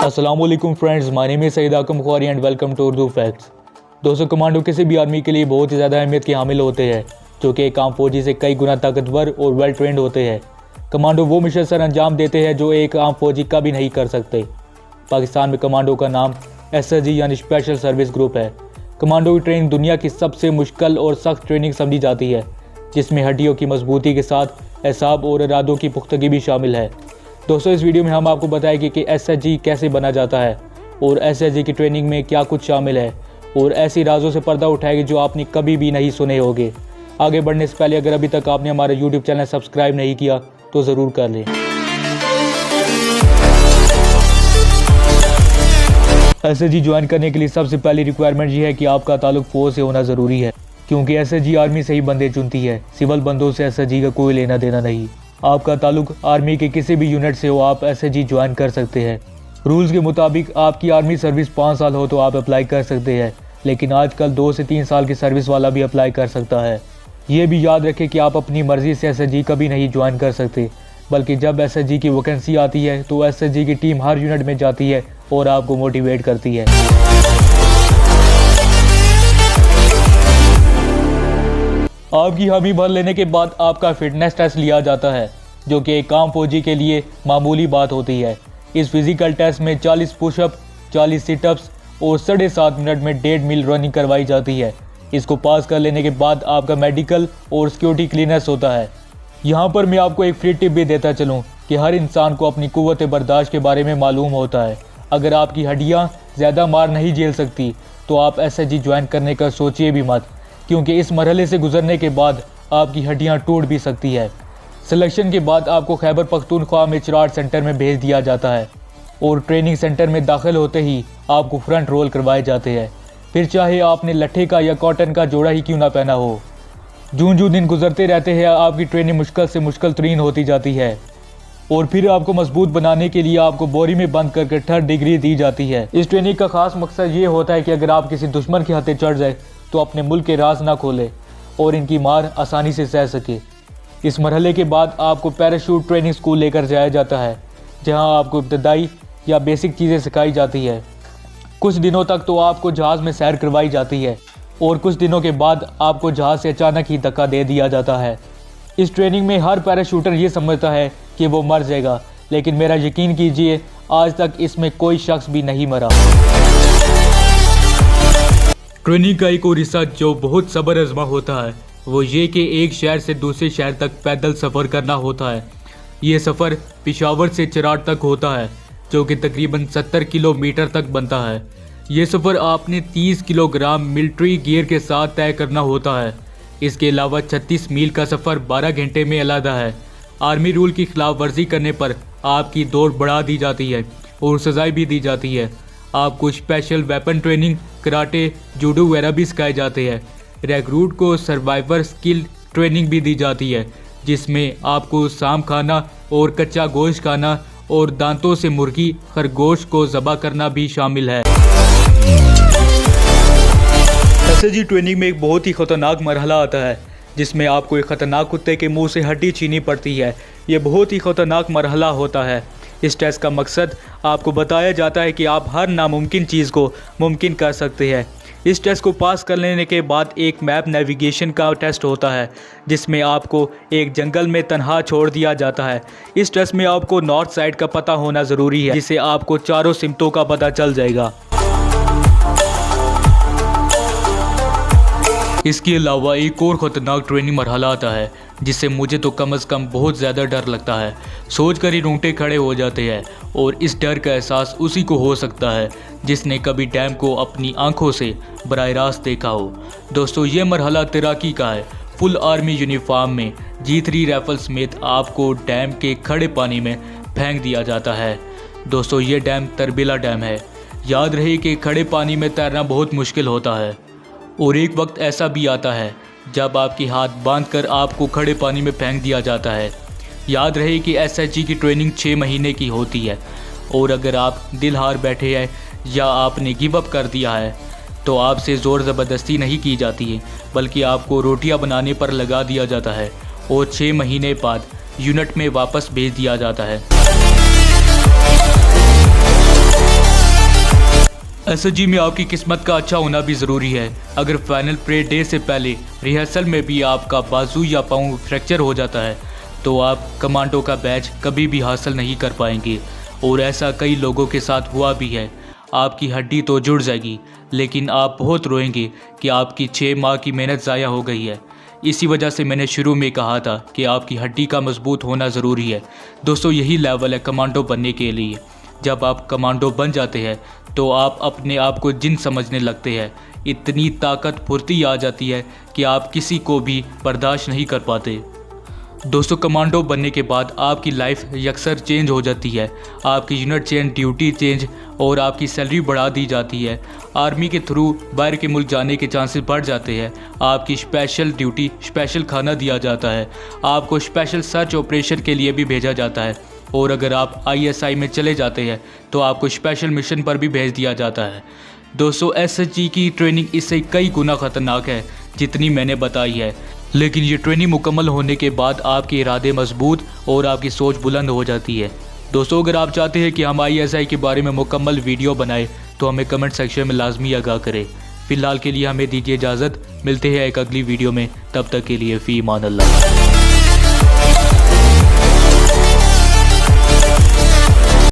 अस्सलामुअलैकुम friends, my name is Syed Akam Bukhari and welcome to Urdu facts. दोस्तों, commando किसी भी आर्मी के लिए बहुत ही ज़्यादा अहमियत के हामिल होते हैं, जो कि एक आम फौजी से कई गुना ताकतवर और वेल ट्रेंड होते हैं। कमांडो वो मिशन सर अंजाम देते हैं जो एक आम फौजी कभी नहीं कर सकते। पाकिस्तान में कमांडो का नाम SSG यानी स्पेशल सर्विस ग्रुप है। कमांडो की ट्रेनिंग दुनिया की सबसे मुश्किल और सख्त ट्रेनिंग समझी जाती है, जिसमें हड्डियों की मजबूती के साथ एसाब और इरादों की पुख्तगी भी शामिल है। दोस्तों, इस वीडियो में हम आपको बताएंगे कि SSG कैसे बना जाता है और SSG की ट्रेनिंग में क्या कुछ शामिल है, और ऐसी राजों से पर्दा उठाएंगे जो आपने कभी भी नहीं सुने होंगे। आगे बढ़ने से पहले अगर अभी तक आपने हमारा YouTube चैनल सब्सक्राइब नहीं किया तो ज़रूर कर लें। SSG ज्वाइन करने के लिए सबसे पहली रिक्वायरमेंट ये है कि आपका ताल्लुक फौज से होना ज़रूरी है, क्योंकि SSG आर्मी से ही बंदे चुनती है। सिविल बंदों से SSG का कोई लेना देना नहीं। आपका ताल्लुक आर्मी के किसी भी यूनिट से हो, आप SSG ज्वाइन कर सकते हैं। रूल्स के मुताबिक आपकी आर्मी सर्विस 5 साल हो तो आप अप्लाई कर सकते हैं, लेकिन आजकल 2 से 3 साल की सर्विस वाला भी अप्लाई कर सकता है। ये भी याद रखें कि आप अपनी मर्ज़ी से SSG कभी नहीं ज्वाइन कर सकते, बल्कि जब SSG की वैकेंसी आती है तो SSG की टीम हर यूनिट में जाती है और आपको मोटिवेट करती है। आपकी हामी भर लेने के बाद आपका फिटनेस टेस्ट लिया जाता है, जो कि एक आम फौजी के लिए मामूली बात होती है। इस फिजिकल टेस्ट में 40 पुशअप, 40 सिटअप्स और 7.5 मिनट में 1.5 मील रनिंग करवाई जाती है। इसको पास कर लेने के बाद आपका मेडिकल और सिक्योरिटी क्लीयरेंस होता है। यहाँ पर मैं आपको एक फ्री टिप भी देता चलूँ कि हर इंसान को अपनी कुव्वत बर्दाश्त के बारे में मालूम होता है। अगर आपकी हड्डियाँ ज़्यादा मार नहीं झेल सकती तो आप SSG ज्वाइन करने का सोचिए भी मत, क्योंकि इस मरहले से गुजरने के बाद आपकी हड्डियां टूट भी सकती है। सिलेक्शन के बाद आपको खैबर पख्तूनख्वा में चिराट सेंटर में भेज दिया जाता है और ट्रेनिंग सेंटर में दाखिल होते ही आपको फ्रंट रोल करवाए जाते हैं। फिर चाहे आपने लट्ठे का या कॉटन का जोड़ा ही क्यों ना पहना हो। जूं दिन गुजरते रहते हैं आपकी ट्रेनिंग मुश्किल से मुश्किल तरीन होती जाती है, और फिर आपको मजबूत बनाने के लिए आपको बोरी में बंद करके 3rd डिग्री दी जाती है। इस ट्रेनिंग का खास मकसद ये होता है कि अगर आप किसी दुश्मन के हाथे चढ़ जाए तो अपने मुल्क के राज ना खोले और इनकी मार आसानी से सह सके। इस मरहले के बाद आपको पैराशूट ट्रेनिंग स्कूल लेकर जाया जाता है, जहां आपको इब्तदाई या बेसिक चीज़ें सिखाई जाती है। कुछ दिनों तक तो आपको जहाज़ में सैर करवाई जाती है और कुछ दिनों के बाद आपको जहाज़ से अचानक ही धक्का दे दिया जाता है। इस ट्रेनिंग में हर पैराशूटर ये समझता है कि वो मर जाएगा, लेकिन मेरा यकीन कीजिए आज तक इसमें कोई शख्स भी नहीं मरा। ट्रेनिंग का एक और हिस्सा जो बहुत सब्र आजमा होता है वो ये कि एक शहर से दूसरे शहर तक पैदल सफ़र करना होता है। ये सफ़र पेशावर से चिराट तक होता है, जो कि तकरीबन 70 किलोमीटर तक बनता है। ये सफ़र आपने 30 किलोग्राम मिलिट्री गियर के साथ तय करना होता है। इसके अलावा 36 मील का सफ़र 12 घंटे में अलहदा है। आर्मी रूल की खिलाफ वर्जी करने पर आपकी दौड़ बढ़ा दी जाती है और सजाएं भी दी जाती है। आपको special weapon training, karate, judo वगैरह भी सिखाए जाते हैं। रिक्रूट को सर्वाइवर स्किल ट्रेनिंग भी दी जाती है, जिसमें आपको शाम खाना और कच्चा गोश्त खाना और दांतों से मुर्गी, खरगोश को ज़बह करना भी शामिल है। SSG ट्रेनिंग में एक बहुत ही ख़तरनाक मरहला आता है, जिसमें आपको एक ख़तरनाक कुत्ते के मुंह से हड्डी छीनी पड़ती है। ये बहुत ही ख़तरनाक मरहला होता है। इस टेस्ट का मकसद आपको बताया जाता है कि आप हर नामुमकिन चीज़ को मुमकिन कर सकते हैं। इस टेस्ट को पास कर लेने के बाद एक मैप नेविगेशन का टेस्ट होता है, जिसमें आपको एक जंगल में तन्हा छोड़ दिया जाता है। इस टेस्ट में आपको नॉर्थ साइड का पता होना ज़रूरी है, जिससे आपको चारों सिमतों का पता चल जाएगा। इसके अलावा एक और ख़तरनाक ट्रेनिंग मरहला आता है, जिससे मुझे तो कम से कम बहुत ज़्यादा डर लगता है। सोच कर ही रोंगटे खड़े हो जाते हैं, और इस डर का एहसास उसी को हो सकता है जिसने कभी डैम को अपनी आंखों से बराह रास्त देखा हो। दोस्तों, ये मरहला तैराकी का है। फुल आर्मी यूनिफॉर्म में G3 राइफल समेत आपको डैम के खड़े पानी में फेंक दिया जाता है। दोस्तों, ये डैम तरबेला डैम है। याद रहे कि खड़े पानी में तैरना बहुत मुश्किल होता है, और एक वक्त ऐसा भी आता है जब आपके हाथ बांधकर आपको खड़े पानी में फेंक दिया जाता है। याद रहे कि SSG की ट्रेनिंग 6 महीने की होती है, और अगर आप दिल हार बैठे हैं या आपने गिव अप कर दिया है तो आपसे ज़ोर ज़बरदस्ती नहीं की जाती है, बल्कि आपको रोटियां बनाने पर लगा दिया जाता है और 6 महीने बाद यूनिट में वापस भेज दिया जाता है। एसएसजी में आपकी किस्मत का अच्छा होना भी ज़रूरी है। अगर फाइनल परेड डे से पहले रिहर्सल में भी आपका बाजू या पाँव फ्रैक्चर हो जाता है तो आप कमांडो का बैच कभी भी हासिल नहीं कर पाएंगे। और ऐसा कई लोगों के साथ हुआ भी है। आपकी हड्डी तो जुड़ जाएगी लेकिन आप बहुत रोएंगे कि आपकी 6 माह की मेहनत ज़ाया हो गई है। इसी वजह से मैंने शुरू में कहा था कि आपकी हड्डी का मजबूत होना ज़रूरी है। दोस्तों, यही लेवल है कमांडो बनने के लिए। जब आप कमांडो बन जाते हैं तो आप अपने आप को जिन समझने लगते हैं। इतनी ताकत फुर्ती आ जाती है कि आप किसी को भी बर्दाश्त नहीं कर पाते। दोस्तों, कमांडो बनने के बाद आपकी लाइफ यकसर चेंज हो जाती है। आपकी यूनिट चेंज, ड्यूटी चेंज और आपकी सैलरी बढ़ा दी जाती है। आर्मी के थ्रू बाहर के मुल्क जाने के चांसेस बढ़ जाते हैं। आपकी स्पेशल ड्यूटी, स्पेशल खाना दिया जाता है। आपको स्पेशल सर्च ऑपरेशन के लिए भी भेजा जाता है। और अगर आप ISI में चले जाते हैं तो आपको स्पेशल मिशन पर भी भेज दिया जाता है। दोस्तों, SSG की ट्रेनिंग इससे कई गुना ख़तरनाक है जितनी मैंने बताई है। लेकिन ये ट्रेनिंग मुकम्मल होने के बाद आपके इरादे मजबूत और आपकी सोच बुलंद हो जाती है। दोस्तों, अगर आप चाहते हैं कि हम ISI के बारे में मुकम्मल वीडियो बनाएं तो हमें कमेंट सेक्शन में लाजमी आगाह करें। फ़िलहाल के लिए हमें दीजिए इजाज़त। मिलते हैं एक अगली वीडियो में, तब तक के लिए फ़ी ईमान अल्लाह।